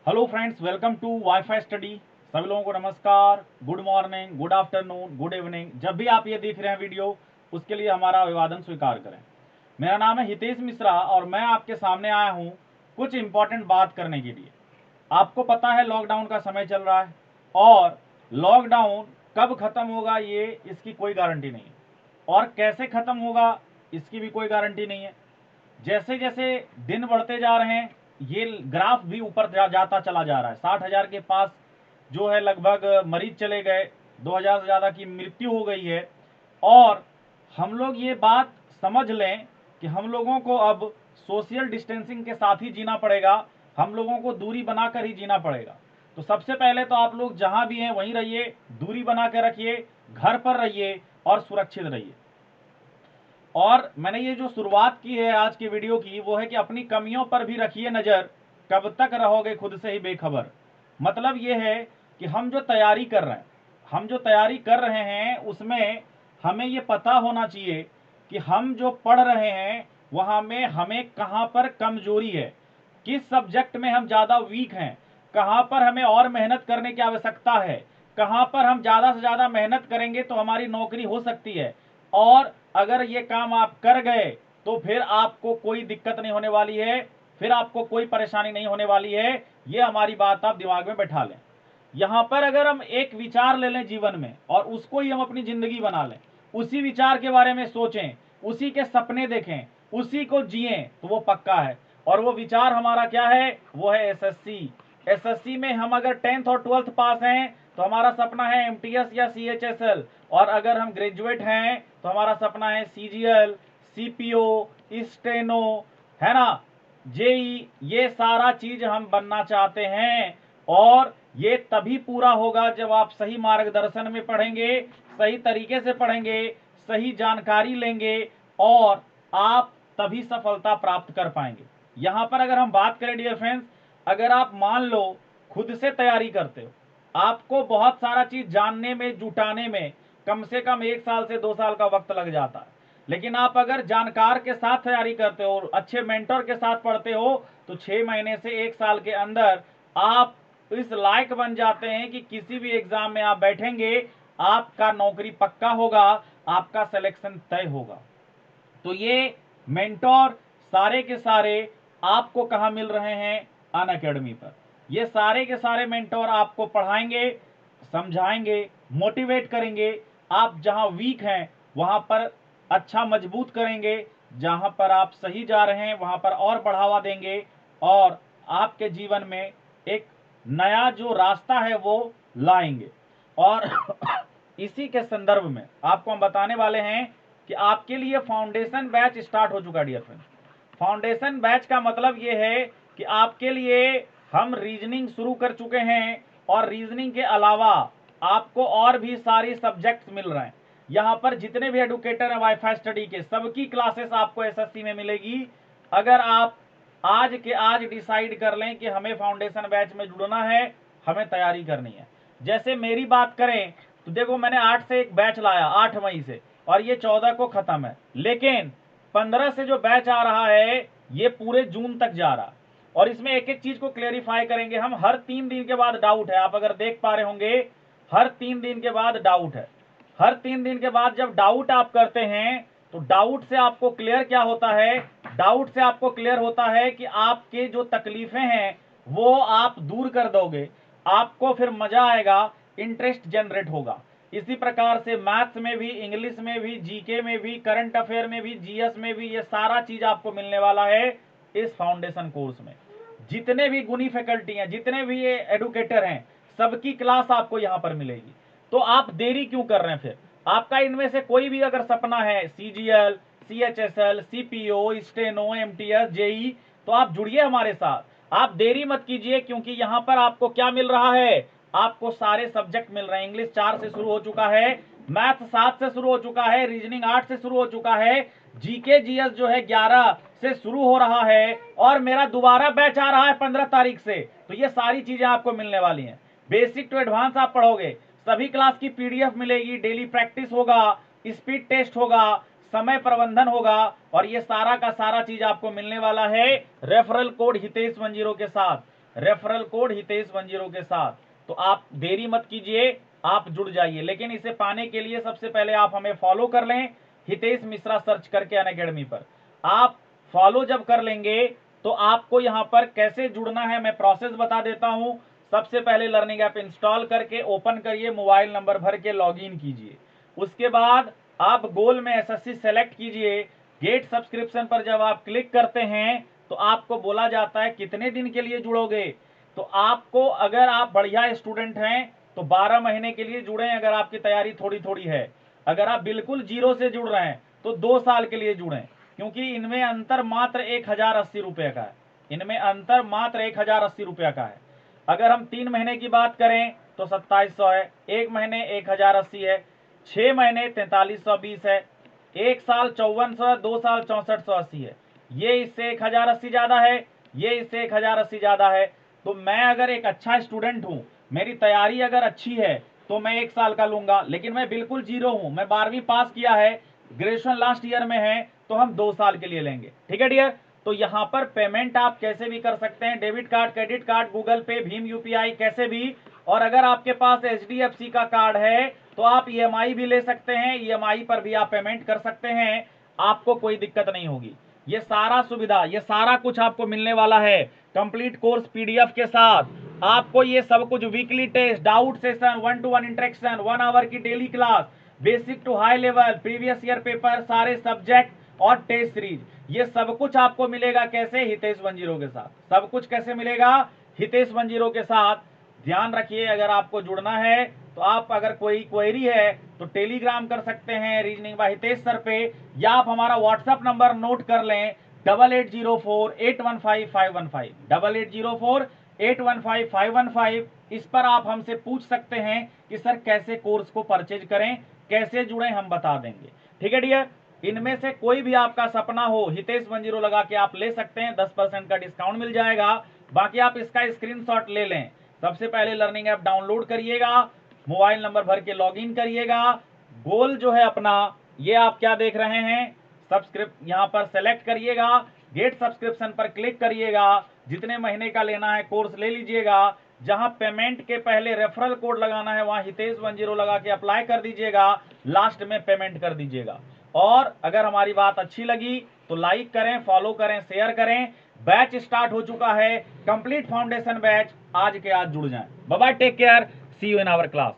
Hello friends, welcome to WiFi study. सभी लोगों को नमस्कार, good morning, good afternoon, good evening. जब भी आप ये देख रहे हैं वीडियो, उसके लिए हमारा अभिवादन स्वीकार करें। मेरा नाम है हितेश मिश्रा और मैं आपके सामने आया हूँ कुछ इंपॉर्टेंट बात करने के लिए। आपको पता है लॉकडाउन का समय चल रहा है और लॉकडाउन कब खत्म होगा ये इसकी कोई गारंटी नहीं है, और कैसे खत्म होगा इसकी भी कोई गारंटी नहीं है। जैसे जैसे दिन बढ़ते जा रहे हैं ये ग्राफ भी ऊपर जाता चला जा रहा है। 60,000 के पास जो है लगभग मरीज चले गए, 2,000 से ज़्यादा की मृत्यु हो गई है। और हम लोग ये बात समझ लें कि हम लोगों को अब सोशल डिस्टेंसिंग के साथ ही जीना पड़ेगा, हम लोगों को दूरी बनाकर ही जीना पड़ेगा। तो सबसे पहले तो आप लोग जहां भी हैं वहीं रहिए, दूरी बना के रखिए, घर पर रहिए और सुरक्षित रहिए। और मैंने ये जो शुरुआत की है आज की वीडियो की, वो है कि अपनी कमियों पर भी रखिए नज़र, कब तक रहोगे खुद से ही बेखबर। मतलब ये है कि हम जो तैयारी कर रहे हैं उसमें हमें ये पता होना चाहिए कि हम जो पढ़ रहे हैं वहाँ में हमें कहाँ पर कमजोरी है, किस सब्जेक्ट में हम ज़्यादा वीक हैं, कहाँ पर हमें और मेहनत करने की आवश्यकता है, कहाँ पर हम ज़्यादा से ज़्यादा मेहनत करेंगे तो हमारी नौकरी हो सकती है। और अगर ये काम आप कर गए तो फिर आपको कोई दिक्कत नहीं होने वाली है, फिर आपको कोई परेशानी नहीं होने वाली है। ये हमारी बात आप दिमाग में बैठा लें। यहाँ पर अगर हम एक विचार ले लें जीवन में और उसको ही हम अपनी जिंदगी बना लें, उसी विचार के बारे में सोचें, उसी के सपने देखें, उसी को जिए, तो वो पक्का है। और वो विचार हमारा क्या है? वो है एसएससी। एसएससी में हम अगर 10th और 12th पास हैं तो हमारा सपना है एमटीएस या सीएचएसएल, और अगर हम ग्रेजुएट हैं तो हमारा सपना है सीजीएल, सीपीओ, स्टेनो, है ना, जेई। ये सारा चीज हम बनना चाहते हैं। और ये तभी पूरा होगा जब आप सही मार्गदर्शन में पढ़ेंगे, सही तरीके से पढ़ेंगे, सही जानकारी लेंगे, और आप तभी सफलता प्राप्त कर पाएंगे। यहां पर अगर हम बात करें डियर फ्रेंड्स, अगर आप मान लो खुद से तैयारी करते हो, आपको बहुत सारा चीज जानने में, जुटाने में कम से कम 1 साल से 2 साल का वक्त लग जाता है। लेकिन आप अगर जानकार के साथ तैयारी करते हो, अच्छे मेंटर के साथ पढ़ते हो, तो 6 महीने से 1 साल के अंदर आप इस लायक बन जाते हैं कि किसी भी एग्जाम में आप बैठेंगे, आपका नौकरी पक्का होगा, आपका सिलेक्शन तय होगा। तो ये मेंटोर सारे के सारे आपको कहाँ मिल रहे हैं? अन अकेडमी पर। ये सारे के सारे मेंटोर आपको पढ़ाएंगे, समझाएंगे, मोटिवेट करेंगे। आप जहाँ वीक हैं वहाँ पर अच्छा मजबूत करेंगे, जहाँ पर आप सही जा रहे हैं वहाँ पर और बढ़ावा देंगे, और आपके जीवन में एक नया जो रास्ता है वो लाएंगे। और इसी के संदर्भ में आपको हम बताने वाले हैं कि आपके लिए फाउंडेशन बैच स्टार्ट हो चुका डियर फ्रेंड्स। फाउंडेशन बैच का मतलब ये है कि आपके लिए हम रीजनिंग शुरू कर चुके हैं, और रीजनिंग के अलावा आपको और भी सारी सब्जेक्ट्स मिल रहे हैं। यहाँ पर जितने भी एडुकेटर हैं वाईफाई स्टडी के, सबकी क्लासेस आपको एसएससी में मिलेगी। अगर आप आज के आज डिसाइड कर लें कि हमें फाउंडेशन बैच में जुड़ना है, हमें तैयारी करनी है। जैसे मेरी बात करें तो देखो, मैंने 8 से एक बैच लाया 8 मई से, और ये 14 को खत्म है। लेकिन 15 से जो बैच आ रहा है ये पूरे जून तक जा रहा है। और इसमें एक एक चीज को क्लेरिफाई करेंगे हम। हर 3 दिन के बाद डाउट है, आप अगर देख पा रहे होंगे, हर 3 दिन के बाद डाउट है। हर 3 दिन के बाद जब डाउट आप करते हैं तो डाउट से आपको क्लियर क्या होता है? डाउट से आपको क्लियर होता है कि आपके जो तकलीफें हैं वो आप दूर कर दोगे, आपको फिर मजा आएगा, इंटरेस्ट जनरेट होगा। इसी प्रकार से मैथ्स में भी, इंग्लिश में भी, जीके में भी, करंट अफेयर में भी, जीएस में भी, ये सारा चीज आपको मिलने वाला है इस फाउंडेशन कोर्स में। जितने भी गुनी फैकल्टी हैं, जितने भी ये एडुकेटर हैं, सबकी क्लास आपको यहाँ पर मिलेगी। तो आप देरी क्यों कर रहे हैं? फिर आपका इनमें से कोई भी अगर सपना है CGL, CHSL, CPO, steno, MTS, JE, तो आप जुड़िए हमारे साथ। आप देरी मत कीजिए, क्योंकि यहाँ पर आपको क्या मिल रहा है? आपको सारे सब्जेक्ट मिल रहे हैं। इंग्लिश 4 से शुरू हो चुका है, मैथ 7 से शुरू हो चुका है, रीजनिंग 8 से शुरू हो चुका है, जीके जीएस जो है 11 से शुरू हो रहा है, और मेरा दोबारा बैच आ रहा है 15 तारीख से। तो ये सारी चीजें आपको मिलने वाली हैं। बेसिक टू एडवांस आप पढ़ोगे, सभी क्लास की पीडीएफ मिलेगी, डेली प्रैक्टिस होगा, स्पीड टेस्ट होगा, समय प्रबंधन होगा, और ये सारा का सारा चीज आपको मिलने वाला है रेफरल कोड हितेश 10 के साथ। रेफरल कोड हितेश 10 के साथ। तो आप देरी मत कीजिए, आप जुड़ जाइए। लेकिन इसे पाने के लिए सबसे पहले आप हमें फॉलो कर लें, हितेश मिश्रा सर्च करके अनअकैडमी पर। आप फॉलो जब कर लेंगे तो आपको यहाँ पर कैसे जुड़ना है मैं प्रोसेस बता देता हूँ। सबसे पहले लर्निंग ऐप इंस्टॉल करके ओपन करिए, मोबाइल नंबर भर के लॉगिन कीजिए। उसके बाद आप गोल में एसएससी सेलेक्ट कीजिए। गेट सब्सक्रिप्शन पर जब आप क्लिक करते हैं तो आपको बोला जाता है कितने दिन के लिए जुड़ोगे। तो आपको, अगर आप बढ़िया स्टूडेंट हैं तो 12 महीने के लिए जुड़ें, अगर आपकी तैयारी थोड़ी थोड़ी है। अगर आप बिल्कुल जीरो से जुड़ रहे हैं तो 2 साल के लिए जुड़ें, क्योंकि इनमें अंतर मात्र 1080 रुपये का है। इनमें अंतर मात्र 1080 रुपये का है। अगर हम 3 महीने की बात करें तो 2700 है, 1 महीने 1080 है, 6 महीने 4320 है, 1 साल 5400, 2 साल 6480 है। ये इससे 1080 ज्यादा है, ये इससे 1080 ज्यादा है। तो मैं अगर एक अच्छा स्टूडेंट हूं, मेरी तैयारी अगर अच्छी है तो मैं 1 साल का लूंगा। लेकिन मैं बिल्कुल जीरो हूं, मैं 12वीं पास किया है, ग्रेजुएशन लास्ट ईयर में है, तो हम 2 साल के लिए लेंगे। ठीक है डियर। तो यहाँ पर पेमेंट आप कैसे भी कर सकते हैं, debit card, credit card, Google पे, भीम यूपीआई, कैसे भी। और अगर आपके पास एचडीएफसी का कार्ड है तो आप ईएमआई भी ले सकते हैं, ईएमआई पर भी आप पेमेंट कर सकते हैं, आपको कोई दिक्कत नहीं होगी। ये सारा सुविधा, ये सारा कुछ आपको मिलने वाला है कंप्लीट कोर्स पीडीएफ के साथ। आपको ये सब कुछ, weekly test, doubt session, 1-to-1 interaction, 1 hour की daily class, basic to high level, previous year paper, सारे सब्जेक्ट और टेस्ट सीरीज, ये सब कुछ आपको मिलेगा कैसे, हितेश 10 के साथ। सब कुछ कैसे मिलेगा, हितेश 10 के साथ। ध्यान रखिए, अगर आपको जुड़ना है तो आप, अगर कोई क्वेरी है तो टेलीग्राम कर सकते हैं रीजनिंग बाय हितेश सर पे, या आप हमारा व्हाट्सएप नंबर नोट कर लें 8804815515, 8804815515। इस पर आप हमसे पूछ सकते हैं कि सर कैसे कोर्स को परचेज करें, कैसे जुड़ें, हम बता देंगे। ठीक है डियर। इनमें से कोई भी आपका सपना हो, हितेश 10 लगा के आप ले सकते हैं, 10% का डिस्काउंट मिल जाएगा। बाकी आप इसका स्क्रीनशॉट ले लें। सबसे पहले लर्निंग ऐप डाउनलोड करिएगा, मोबाइल नंबर भर के लॉगिन करिएगा। गोल जो है अपना, ये आप क्या देख रहे हैं, सब्सक्रिप्ट यहाँ पर सेलेक्ट करिएगा, गेट सब्सक्रिप्शन पर क्लिक करिएगा, जितने महीने का लेना है कोर्स ले लीजिएगा। जहां पेमेंट के पहले रेफरल कोड लगाना है वहां हितेश 10 लगा के अप्लाई कर दीजिएगा, लास्ट में पेमेंट कर दीजिएगा। और अगर हमारी बात अच्छी लगी तो लाइक करें, फॉलो करें, शेयर करें। बैच स्टार्ट हो चुका है, कंप्लीट फाउंडेशन बैच, आज के आज जुड़ जाएं। Bye bye, take care, see you in our class.